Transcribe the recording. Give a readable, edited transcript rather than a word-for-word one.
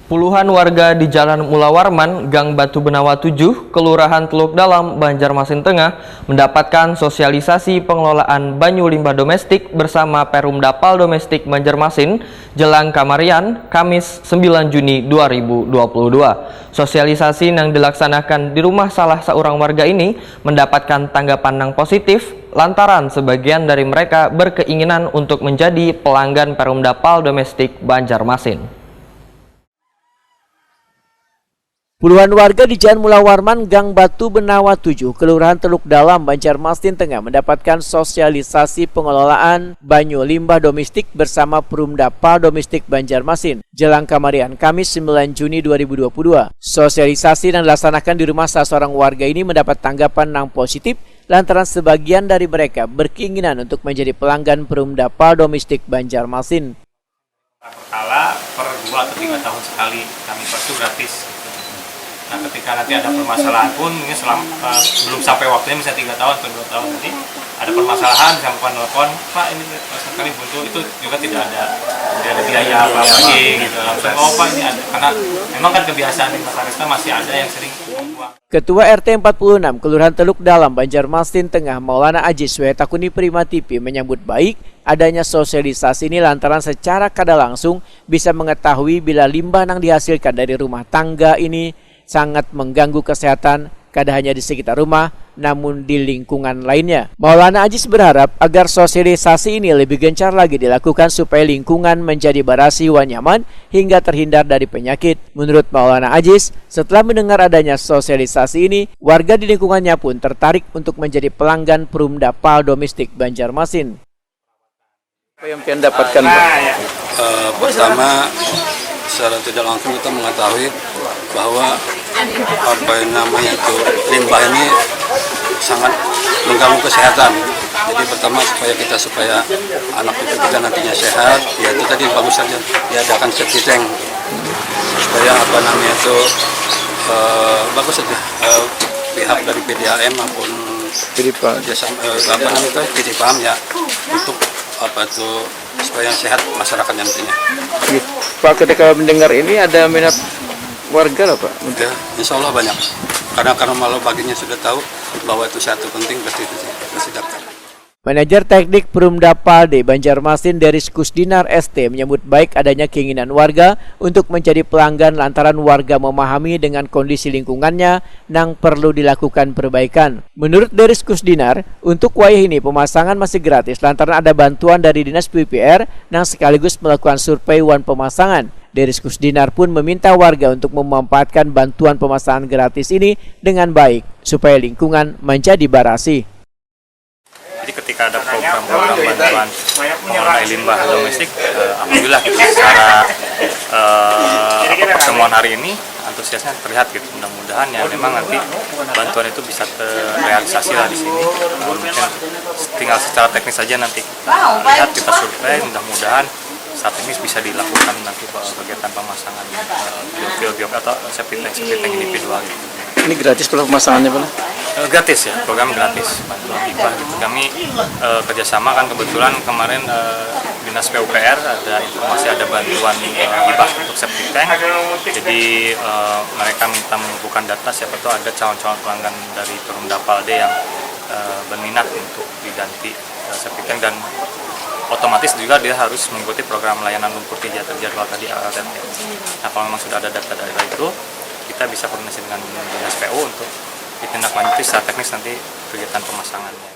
Puluhan warga di Jalan Mula Warman, Gang Batu Benawa 7, Kelurahan Teluk Dalam, Banjarmasin Tengah, mendapatkan sosialisasi pengelolaan banyu limbah domestik bersama Perumdapal Domestik Banjarmasin, Jelang Kamarian, Kamis 9 Juni 2022. Sosialisasi yang dilaksanakan di rumah salah seorang warga ini mendapatkan tanggapan yang positif, lantaran sebagian dari mereka berkeinginan untuk menjadi pelanggan Perumdapal Domestik Banjarmasin. Puluhan warga di Jalan Mula Warman, Gang Batu Benawa 7, Kelurahan Teluk Dalam, Banjarmasin Tengah mendapatkan sosialisasi pengelolaan banyu limbah domestik bersama Perumdapal Domestik Banjarmasin, Jelang Kamarian, Kamis 9 Juni 2022. Sosialisasi yang dilaksanakan di rumah salah seorang warga ini mendapat tanggapan yang positif lantaran sebagian dari mereka berkeinginan untuk menjadi pelanggan Perumdapal Domestik Banjarmasin. Berkala per 2 atau 3 tahun sekali kami itu gratis. Nah, ketika nanti ada permasalahan pun ini belum sampai waktunya, misalnya 3 tahun atau 2 tahun nanti ada permasalahan, bisa bukan telepon, Pak ini sekali buntu, itu juga tidak ada biaya apa lagi gitu. Langsung, oh Pak ini ada, karena memang kan kebiasaan di masyarakat masih ada yang sering membuang. Ketua RT 46 Kelurahan Teluk Dalam, Banjarmasin Tengah, Maulana Ajis Wetakuni Prima TV menyambut baik adanya sosialisasi ini lantaran secara kada langsung bisa mengetahui bila limbah yang dihasilkan dari rumah tangga ini sangat mengganggu kesehatan, kada hanya di sekitar rumah, namun di lingkungan lainnya. Maulana Ajis berharap agar sosialisasi ini lebih gencar lagi dilakukan supaya lingkungan menjadi barasi wa nyaman hingga terhindar dari penyakit. Menurut Maulana Ajis, setelah mendengar adanya sosialisasi ini, warga di lingkungannya pun tertarik untuk menjadi pelanggan Perumdapal Domestik Banjarmasin. Apa yang kalian dapatkan, Pak? Pertama, secara tidak langsung kita mengetahui bahwa apa yang namanya itu limbah ini sangat mengganggu kesehatan. Jadi pertama supaya anak itu kita nantinya sehat, ya itu tadi bagus saja diadakan septic tank supaya apa namanya itu bagus saja pihak dari PDAM maupun apa namanya itu PDPAM ya untuk apa itu supaya sehat masyarakat nantinya. Pak, ketika mendengar ini ada minat warga lah Pak? Ya, insya Allah banyak. Karena malu baginya sudah tahu bahwa itu satu penting pasti daftar. Manajer Teknik Perumdapal di Banjarmasin Deris Kusdinar ST menyambut baik adanya keinginan warga untuk menjadi pelanggan lantaran warga memahami dengan kondisi lingkungannya yang perlu dilakukan perbaikan. Menurut Deris Kusdinar, untuk wayah ini pemasangan masih gratis lantaran ada bantuan dari Dinas PUPR yang sekaligus melakukan survei wan pemasangan. Deris Kusdinar pun meminta warga untuk memanfaatkan bantuan pemasangan gratis ini dengan baik supaya lingkungan menjadi barasi. Jadi ketika ada program-program bantuan mengenai limbah domestik, alhamdulillah gitu secara pertemuan hari ini antusiasnya terlihat gitu. Mudah-mudahan ya memang nanti bantuan itu bisa terrealisasi lah di sini. Mungkin tinggal secara teknis saja nanti kita lihat, kita survei, mudah-mudahan saat ini bisa dilakukan nanti kegiatan pemasangan biok atau septic tank individual gitu. Ini gratis pemasangannya Pak? Gratis ya, program gratis bantuan limbah gitu. Kami kerjasama kan kebetulan kemarin Dinas PUPR ada informasi ada bantuan limbah untuk septic tank. Jadi mereka minta mengumpulkan data siapa tahu ada calon-calon pelanggan dari Perumdapal D yang berminat untuk diganti septic tank, dan otomatis juga dia harus mengikuti program layanan lumpur tinja terjadwal tadi ALTT. Nah, kalau memang sudah ada data dari itu, kita bisa koordinasi dengan Dinas PU untuk ditindaklanjuti secara teknis nanti kegiatan pemasangannya.